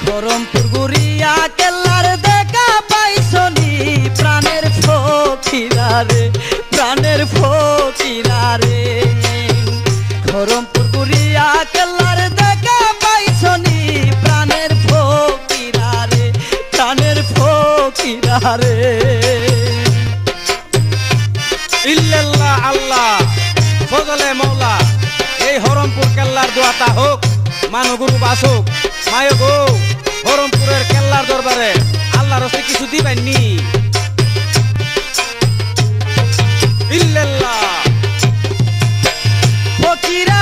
ধরমপুর গুরিয়া কেল্লার দেখা পাইছনি প্রাণের ফকিরা রে, প্রাণের ফকিরা রে। ধরমপুর গুরিয়া কেল্লার দেখা পাইছনি প্রাণের ফকিরা রে, প্রাণের ফকিরা রে। ইল্লাল্লাহ আল্লাহ ফজলে মওলা, এই হরমপুর কেল্লার দোয়াতা হোক, মানুগুরু বাসুক। মায় গো, হরমপুরের কেল্লার দরবারে আল্লাহর হস্তে কিছু দিবেননি। ইল্লাল্লাহ ফকিরা